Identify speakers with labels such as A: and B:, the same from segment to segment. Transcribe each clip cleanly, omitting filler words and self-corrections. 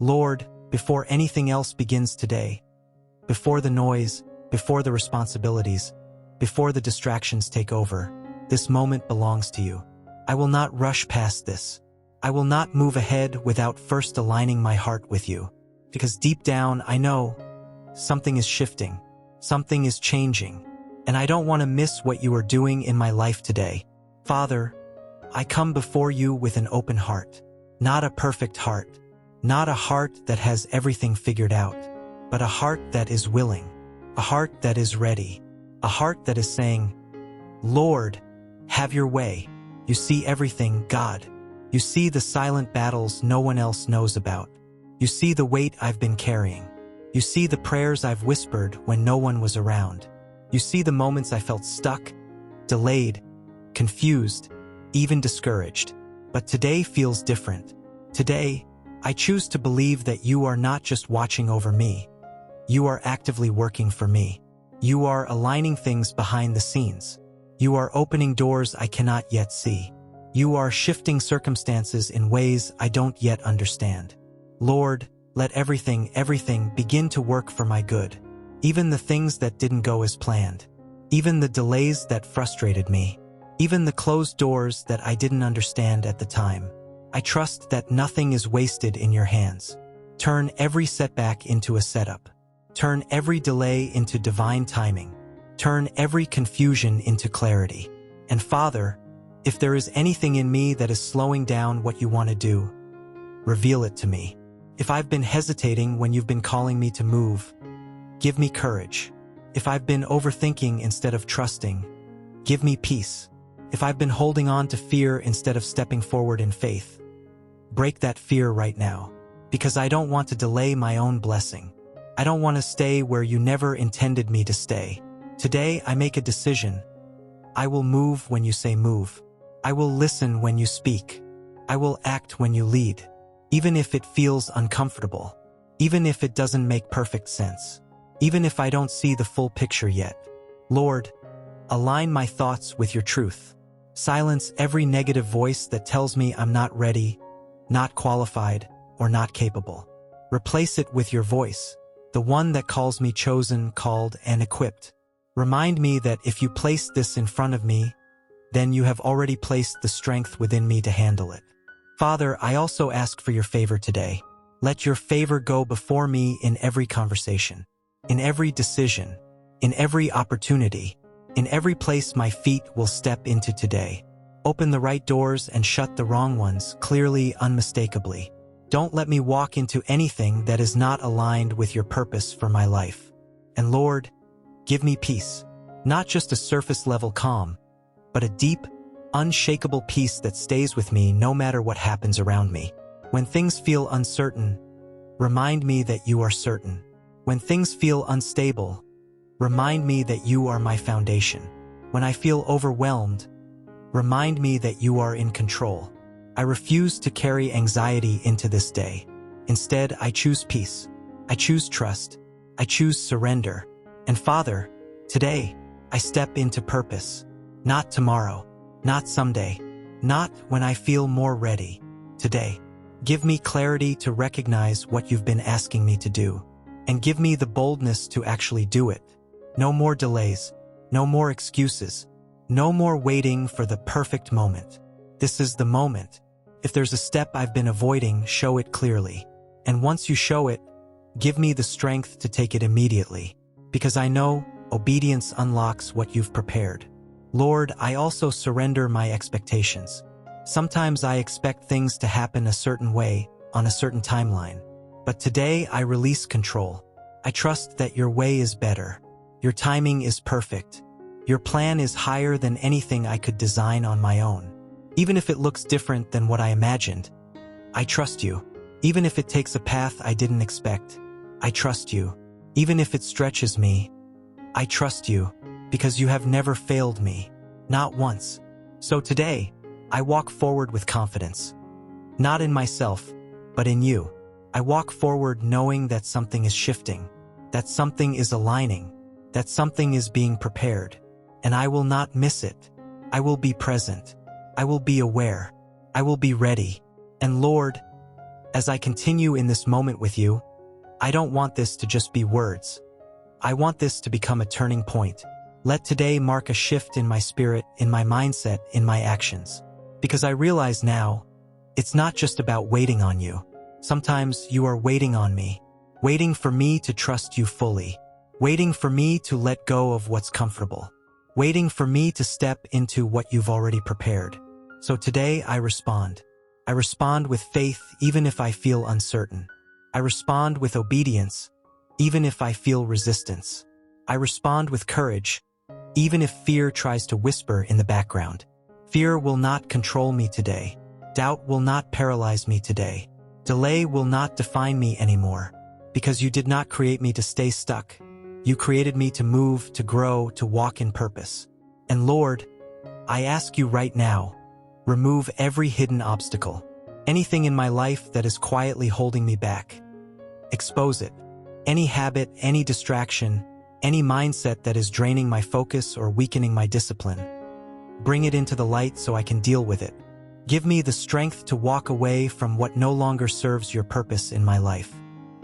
A: Lord, before anything else begins today, before the noise, before the responsibilities, before the distractions take over, this moment belongs to you. I will not rush past this. I will not move ahead without first aligning my heart with you. Because deep down, I know something is shifting, something is changing, and I don't want to miss what you are doing in my life today. Father, I come before you with an open heart, not a perfect heart, not a heart that has everything figured out, but a heart that is willing, a heart that is ready, a heart that is saying, Lord, have your way. You see everything, God. You see the silent battles no one else knows about. You see the weight I've been carrying. You see the prayers I've whispered when no one was around. You see the moments I felt stuck, delayed, confused, even discouraged. But today feels different. Today, I choose to believe that you are not just watching over me. You are actively working for me. You are aligning things behind the scenes. You are opening doors I cannot yet see. You are shifting circumstances in ways I don't yet understand. Lord, let everything begin to work for my good. Even the things that didn't go as planned. Even the delays that frustrated me. Even the closed doors that I didn't understand at the time. I trust that nothing is wasted in your hands. Turn every setback into a setup. Turn every delay into divine timing. Turn every confusion into clarity. And Father, if there is anything in me that is slowing down what you want to do, reveal it to me. If I've been hesitating when you've been calling me to move, give me courage. If I've been overthinking instead of trusting, give me peace. If I've been holding on to fear instead of stepping forward in faith, break that fear right now, because I don't want to delay my own blessing. I don't want to stay where you never intended me to stay. Today, I make a decision. I will move when you say move. I will listen when you speak. I will act when you lead, even if it feels uncomfortable, even if it doesn't make perfect sense, even if I don't see the full picture yet. Lord, align my thoughts with your truth. Silence every negative voice that tells me I'm not ready, not qualified, or not capable. Replace it with your voice, the one that calls me chosen, called, and equipped. Remind me that if you place this in front of me, then you have already placed the strength within me to handle it. Father, I also ask for your favor today. Let your favor go before me in every conversation, in every decision, in every opportunity, in every place my feet will step into today. Open the right doors and shut the wrong ones clearly, unmistakably. Don't let me walk into anything that is not aligned with your purpose for my life. And Lord, give me peace, not just a surface-level calm, but a deep, unshakable peace that stays with me no matter what happens around me. When things feel uncertain, remind me that you are certain. When things feel unstable, remind me that you are my foundation. When I feel overwhelmed, remind me that you are in control. I refuse to carry anxiety into this day. Instead, I choose peace. I choose trust. I choose surrender. And Father, today, I step into purpose. Not tomorrow, not someday, not when I feel more ready. Today, give me clarity to recognize what you've been asking me to do, and give me the boldness to actually do it. No more delays, no more excuses, no more waiting for the perfect moment. This is the moment. If there's a step I've been avoiding, show it clearly. And once you show it, give me the strength to take it immediately, because I know obedience unlocks what you've prepared. Lord, I also surrender my expectations. Sometimes I expect things to happen a certain way, on a certain timeline. But today I release control. I trust that your way is better. Your timing is perfect. Your plan is higher than anything I could design on my own. Even if it looks different than what I imagined, I trust you. Even if it takes a path I didn't expect, I trust you. Even if it stretches me, I trust you, because you have never failed me, not once. So today, I walk forward with confidence. Not in myself, but in you. I walk forward knowing that something is shifting, that something is aligning, that something is being prepared, and I will not miss it. I will be present. I will be aware. I will be ready. And Lord, As I continue in this moment with you, I don't want this to just be words. I want this to become a turning point. Let today mark a shift in my spirit, in my mindset, in my actions. Because I realize now, it's not just about waiting on you. Sometimes you are waiting on me, waiting for me to trust you fully, waiting for me to let go of what's comfortable, waiting for me to step into what you've already prepared. So today I respond. I respond with faith even if I feel uncertain. I respond with obedience even if I feel resistance. I respond with courage even if fear tries to whisper in the background. Fear will not control me today. Doubt will not paralyze me today. Delay will not define me anymore. Because you did not create me to stay stuck. You created me to move, to grow, to walk in purpose. And Lord, I ask you right now, remove every hidden obstacle, anything in my life that is quietly holding me back. Expose it. Any habit, any distraction, any mindset that is draining my focus or weakening my discipline. Bring it into the light so I can deal with it. Give me the strength to walk away from what no longer serves your purpose in my life.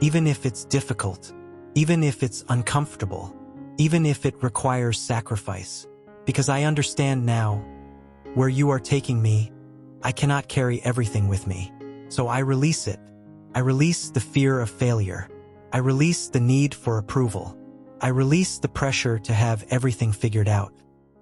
A: Even if it's difficult, even if it's uncomfortable, even if it requires sacrifice. Because I understand now, where you are taking me, I cannot carry everything with me. So I release it. I release the fear of failure. I release the need for approval. I release the pressure to have everything figured out.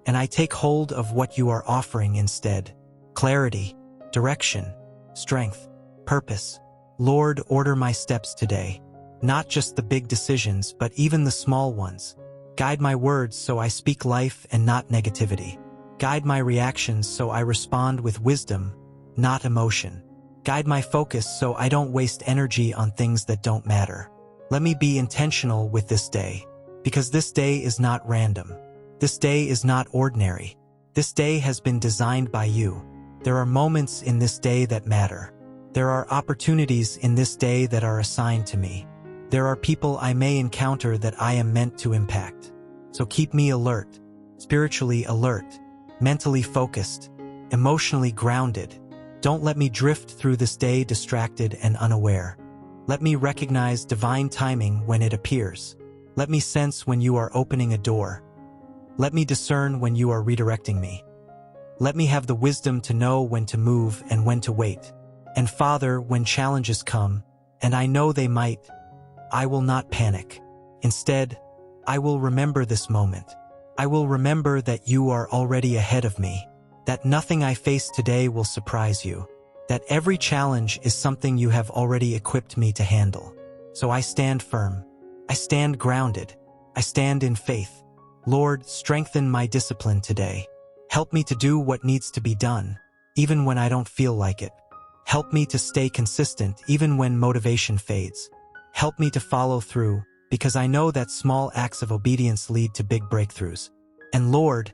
A: And I take hold of what you are offering instead. Clarity, direction, strength, purpose. Lord, order my steps today. Not just the big decisions, but even the small ones. Guide my words so I speak life and not negativity. Guide my reactions so I respond with wisdom, not emotion. Guide my focus so I don't waste energy on things that don't matter. Let me be intentional with this day, because this day is not random. This day is not ordinary. This day has been designed by you. There are moments in this day that matter. There are opportunities in this day that are assigned to me. There are people I may encounter that I am meant to impact. So keep me alert, spiritually alert, mentally focused, emotionally grounded. Don't let me drift through this day distracted and unaware. Let me recognize divine timing when it appears. Let me sense when you are opening a door. Let me discern when you are redirecting me. Let me have the wisdom to know when to move and when to wait. And Father, when challenges come, and I know they might, I will not panic. Instead, I will remember this moment. I will remember that you are already ahead of me, that nothing I face today will surprise you, that every challenge is something you have already equipped me to handle. So I stand firm. I stand grounded. I stand in faith. Lord, strengthen my discipline today. Help me to do what needs to be done, even when I don't feel like it. Help me to stay consistent even when motivation fades. Help me to follow through, because I know that small acts of obedience lead to big breakthroughs. And Lord,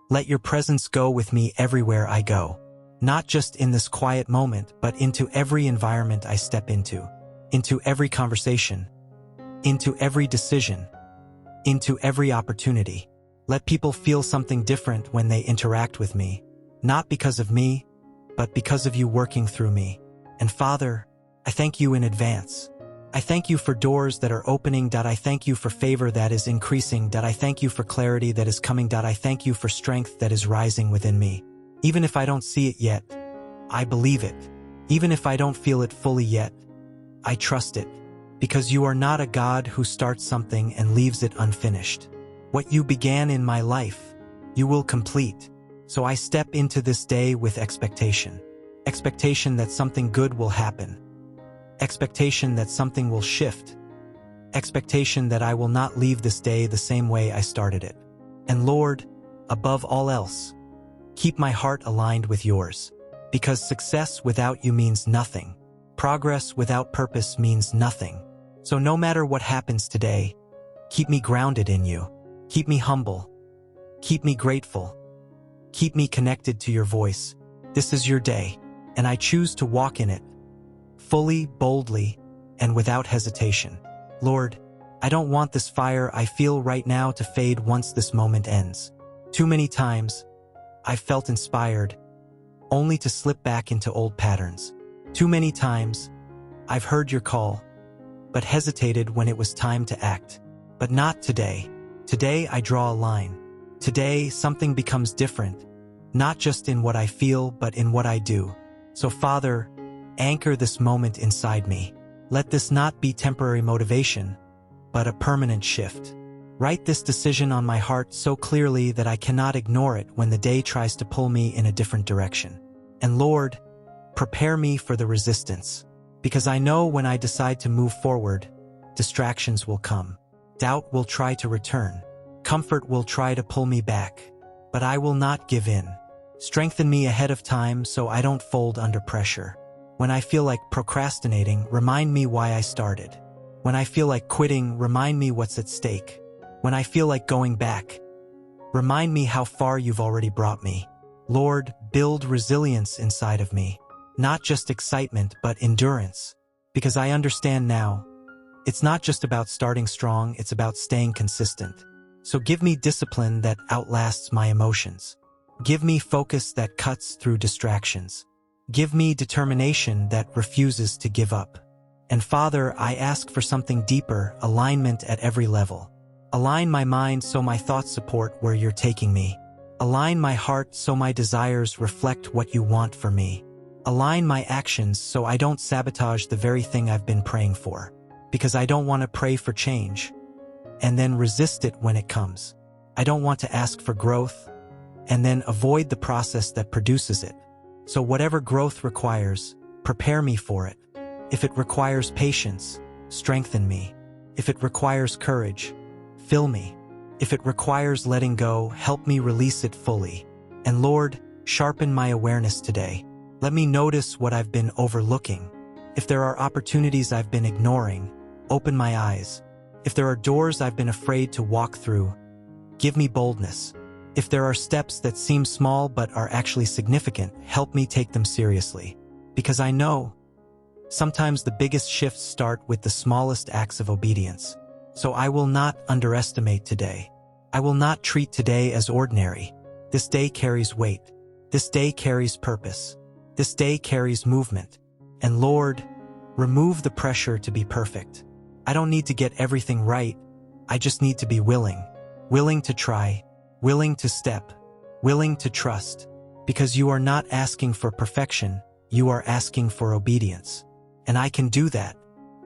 A: let your presence go with me everywhere I go. Not just in this quiet moment, but into every environment I step into every conversation, into every decision, into every opportunity. Let people feel something different when they interact with me, not because of me, but because of you working through me. And Father, I thank you in advance. I thank you for doors that are opening. I thank you for favor that is increasing. I thank you for clarity that is coming. I thank you for strength that is rising within me. Even if I don't see it yet, I believe it. Even if I don't feel it fully yet, I trust it. Because you are not a God who starts something and leaves it unfinished. What you began in my life, you will complete. So I step into this day with expectation. Expectation that something good will happen. Expectation that something will shift. Expectation that I will not leave this day the same way I started it. And Lord, above all else, keep my heart aligned with yours. Because success without you means nothing. Progress without purpose means nothing. So no matter what happens today, keep me grounded in you. Keep me humble. Keep me grateful. Keep me connected to your voice. This is your day, and I choose to walk in it, fully, boldly, and without hesitation. Lord, I don't want this fire I feel right now to fade once this moment ends. Too many times, I've felt inspired, only to slip back into old patterns. Too many times, I've heard your call, but hesitated when it was time to act. But not today. Today I draw a line. Today something becomes different, not just in what I feel, but in what I do. So Father, anchor this moment inside me. Let this not be temporary motivation, but a permanent shift. Write this decision on my heart so clearly that I cannot ignore it when the day tries to pull me in a different direction. And Lord, prepare me for the resistance, because I know when I decide to move forward, distractions will come. Doubt will try to return. Comfort will try to pull me back. But I will not give in. Strengthen me ahead of time so I don't fold under pressure. When I feel like procrastinating, remind me why I started. When I feel like quitting, remind me what's at stake. When I feel like going back, remind me how far you've already brought me. Lord, build resilience inside of me. Not just excitement, but endurance. Because I understand now, it's not just about starting strong, it's about staying consistent. So give me discipline that outlasts my emotions. Give me focus that cuts through distractions. Give me determination that refuses to give up. And Father, I ask for something deeper, alignment at every level. Align my mind so my thoughts support where you're taking me. Align my heart so my desires reflect what you want for me. Align my actions so I don't sabotage the very thing I've been praying for. Because I don't want to pray for change and then resist it when it comes. I don't want to ask for growth and then avoid the process that produces it. So whatever growth requires, prepare me for it. If it requires patience, strengthen me. If it requires courage, fill me. If it requires letting go, help me release it fully. And Lord, sharpen my awareness today. Let me notice what I've been overlooking. If there are opportunities I've been ignoring, open my eyes. If there are doors I've been afraid to walk through, give me boldness. If there are steps that seem small but are actually significant, help me take them seriously. Because I know sometimes the biggest shifts start with the smallest acts of obedience. So I will not underestimate today. I will not treat today as ordinary. This day carries weight. This day carries purpose. This day carries movement. And Lord, remove the pressure to be perfect. I don't need to get everything right. I just need to be willing. Willing to try. Willing to step. Willing to trust. Because you are not asking for perfection. You are asking for obedience. And I can do that.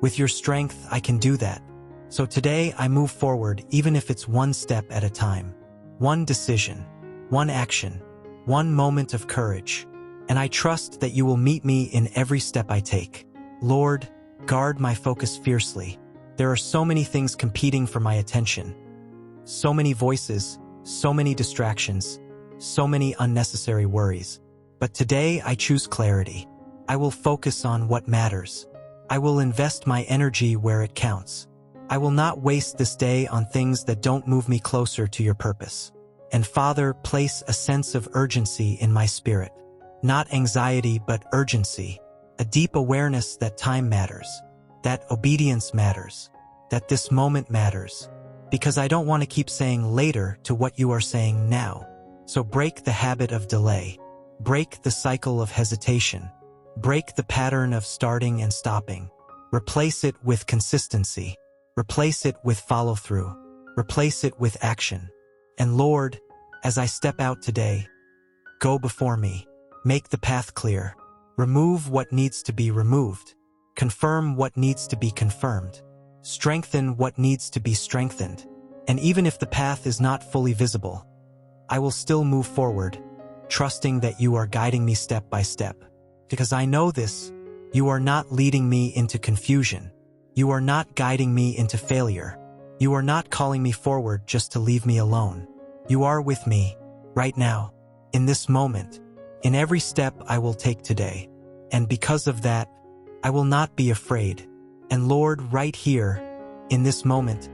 A: With your strength, I can do that. So today I move forward even if it's one step at a time. One decision. One action. One moment of courage. And I trust that you will meet me in every step I take. Lord, guard my focus fiercely. There are so many things competing for my attention. So many voices, so many distractions, so many unnecessary worries. But today I choose clarity. I will focus on what matters. I will invest my energy where it counts. I will not waste this day on things that don't move me closer to your purpose. And Father, place a sense of urgency in my spirit. Not anxiety, but urgency. A deep awareness that time matters. That obedience matters. That this moment matters. Because I don't want to keep saying later to what you are saying now. So break the habit of delay. Break the cycle of hesitation. Break the pattern of starting and stopping. Replace it with consistency. Replace it with follow-through. Replace it with action. And Lord, as I step out today, go before me. Make the path clear. Remove what needs to be removed. Confirm what needs to be confirmed. Strengthen what needs to be strengthened. And even if the path is not fully visible, I will still move forward, trusting that you are guiding me step by step. Because I know this, you are not leading me into confusion. You are not guiding me into failure. You are not calling me forward just to leave me alone. You are with me, right now, in this moment, in every step I will take today. And because of that, I will not be afraid. And Lord, right here, in this moment,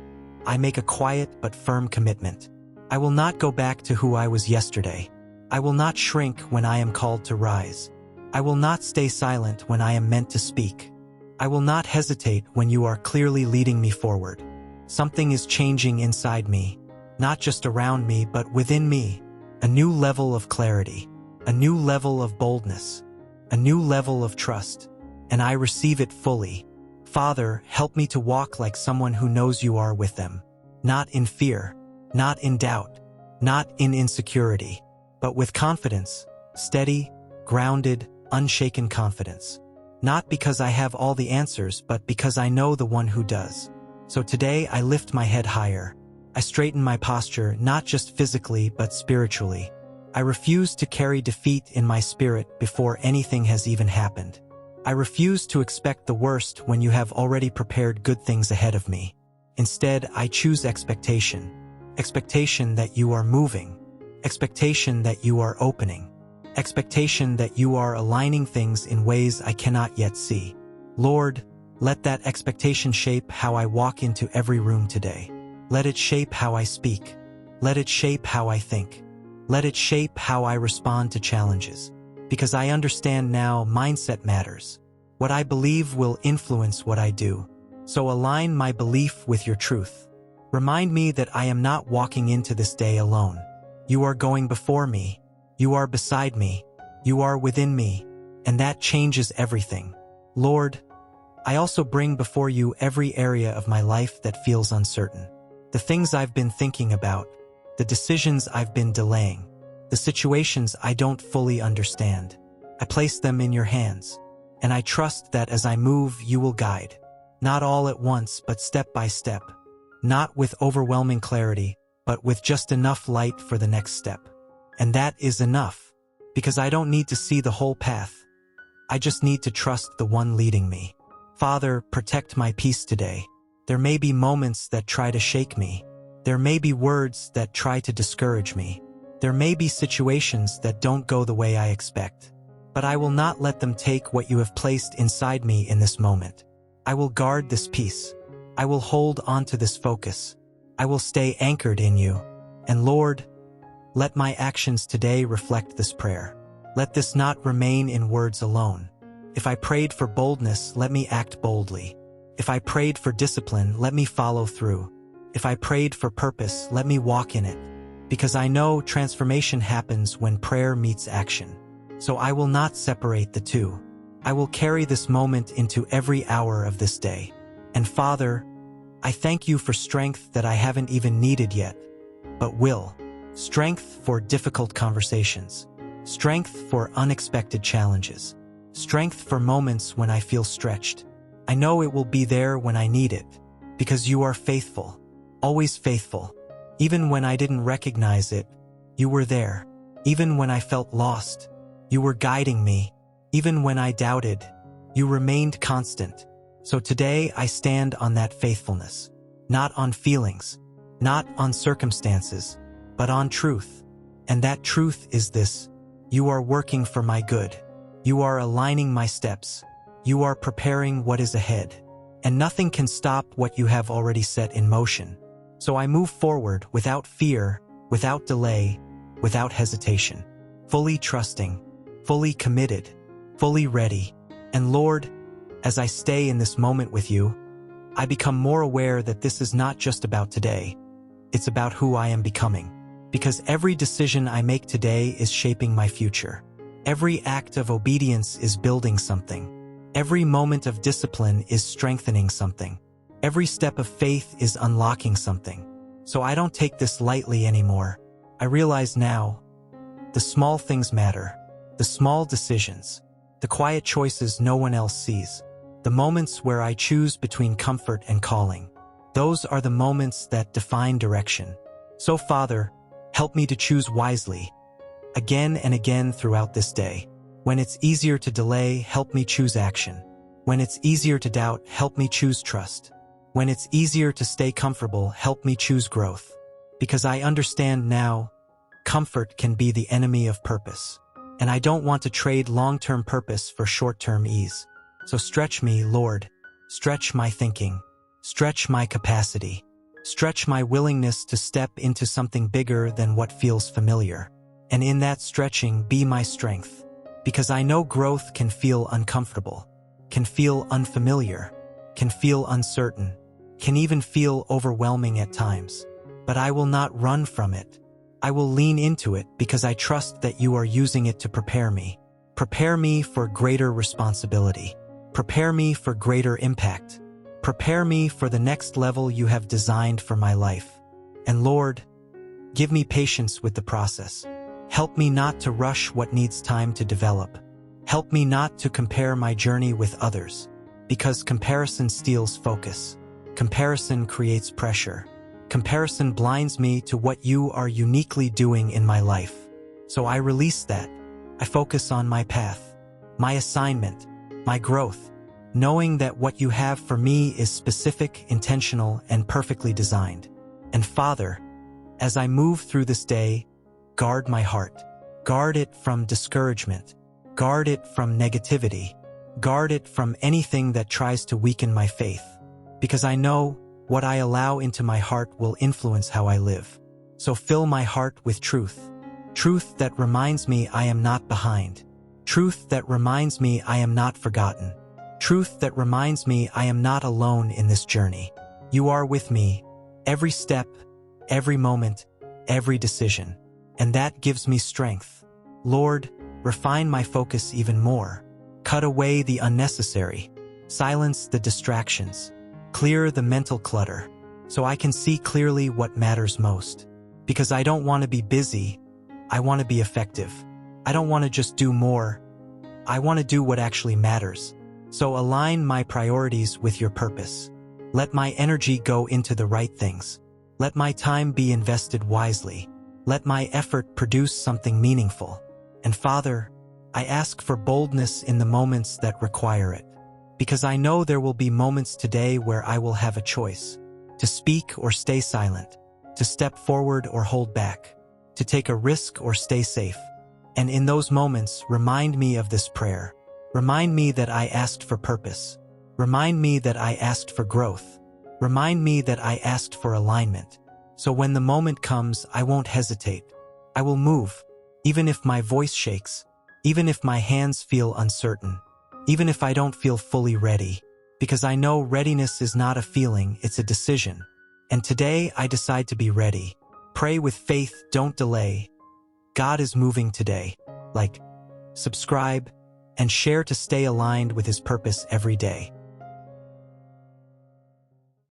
A: I make a quiet but firm commitment. I will not go back to who I was yesterday. I will not shrink when I am called to rise. I will not stay silent when I am meant to speak. I will not hesitate when you are clearly leading me forward. Something is changing inside me, not just around me, but within me. A new level of clarity, a new level of boldness, a new level of trust. and I receive it fully. Father, help me to walk like someone who knows you are with them, not in fear, not in doubt, not in insecurity, but with confidence, steady, grounded, unshaken confidence. Not because I have all the answers, but because I know the one who does. So today I lift my head higher. I straighten my posture, not just physically, but spiritually. I refuse to carry defeat in my spirit before anything has even happened. I refuse to expect the worst when you have already prepared good things ahead of me. Instead, I choose expectation. Expectation that you are moving. Expectation that you are opening. Expectation that you are aligning things in ways I cannot yet see. Lord, let that expectation shape how I walk into every room today. Let it shape how I speak. Let it shape how I think. Let it shape how I respond to challenges. Because I understand now mindset matters. What I believe will influence what I do. So align my belief with your truth. Remind me that I am not walking into this day alone. You are going before me. You are beside me. You are within me. And that changes everything. Lord, I also bring before you every area of my life that feels uncertain. The things I've been thinking about, the decisions I've been delaying, the situations I don't fully understand. I place them in your hands, and I trust that as I move, you will guide. Not all at once, but step by step. Not with overwhelming clarity, but with just enough light for the next step. And that is enough, because I don't need to see the whole path. I just need to trust the one leading me. Father, protect my peace today. There may be moments that try to shake me. There may be words that try to discourage me. There may be situations that don't go the way I expect. But I will not let them take what you have placed inside me in this moment. I will guard this peace. I will hold on to this focus. I will stay anchored in you. And Lord, let my actions today reflect this prayer. Let this not remain in words alone. If I prayed for boldness, let me act boldly. If I prayed for discipline, let me follow through. If I prayed for purpose, let me walk in it. Because I know transformation happens when prayer meets action. So I will not separate the two. I will carry this moment into every hour of this day. And Father, I thank you for strength that I haven't even needed yet, but will. Strength for difficult conversations. Strength for unexpected challenges. Strength for moments when I feel stretched. I know it will be there when I need it, because you are faithful, always faithful. Even when I didn't recognize it, you were there. Even when I felt lost, you were guiding me. Even when I doubted, you remained constant. So today I stand on that faithfulness, not on feelings, not on circumstances, but on truth. And that truth is this: you are working for my good. You are aligning my steps. You are preparing what is ahead. And nothing can stop what you have already set in motion. So I move forward without fear, without delay, without hesitation, fully trusting, fully committed, fully ready. And Lord, as I stay in this moment with you, I become more aware that this is not just about today. It's about who I am becoming. Because every decision I make today is shaping my future. Every act of obedience is building something. Every moment of discipline is strengthening something. Every step of faith is unlocking something. So I don't take this lightly anymore. I realize now, the small things matter. The small decisions. The quiet choices no one else sees. The moments where I choose between comfort and calling. Those are the moments that define direction. So Father, help me to choose wisely, again and again throughout this day. When it's easier to delay, help me choose action. When it's easier to doubt, help me choose trust. When it's easier to stay comfortable, help me choose growth. Because I understand now, comfort can be the enemy of purpose. And I don't want to trade long-term purpose for short-term ease. So stretch me, Lord. Stretch my thinking. Stretch my capacity. Stretch my willingness to step into something bigger than what feels familiar. And in that stretching, be my strength. Because I know growth can feel uncomfortable, can feel unfamiliar, can feel uncertain, can even feel overwhelming at times. But I will not run from it. I will lean into it because I trust that you are using it to prepare me. Prepare me for greater responsibility. Prepare me for greater impact. Prepare me for the next level you have designed for my life. And Lord, give me patience with the process. Help me not to rush what needs time to develop. Help me not to compare my journey with others, because comparison steals focus. Comparison creates pressure. Comparison blinds me to what you are uniquely doing in my life. So I release that. I focus on my path, my assignment, my growth, knowing that what you have for me is specific, intentional, and perfectly designed. And Father, as I move through this day, guard my heart. Guard it from discouragement. Guard it from negativity. Guard it from anything that tries to weaken my faith. Because I know what I allow into my heart will influence how I live. So fill my heart with truth. Truth that reminds me I am not behind. Truth that reminds me I am not forgotten. Truth that reminds me I am not alone in this journey. You are with me, every step, every moment, every decision. And that gives me strength. Lord, refine my focus even more. Cut away the unnecessary. Silence the distractions. Clear the mental clutter, so I can see clearly what matters most. Because I don't want to be busy, I want to be effective. I don't want to just do more, I want to do what actually matters. So align my priorities with your purpose. Let my energy go into the right things. Let my time be invested wisely. Let my effort produce something meaningful. And Father, I ask for boldness in the moments that require it. Because I know there will be moments today where I will have a choice. To speak or stay silent. To step forward or hold back. To take a risk or stay safe. And in those moments, remind me of this prayer. Remind me that I asked for purpose. Remind me that I asked for growth. Remind me that I asked for alignment. So when the moment comes, I won't hesitate. I will move, even if my voice shakes, even if my hands feel uncertain. Even if I don't feel fully ready, because I know readiness is not a feeling, it's a decision. And today I decide to be ready. Pray with faith, don't delay. God is moving today. Like, subscribe, and share to stay aligned with His purpose every day.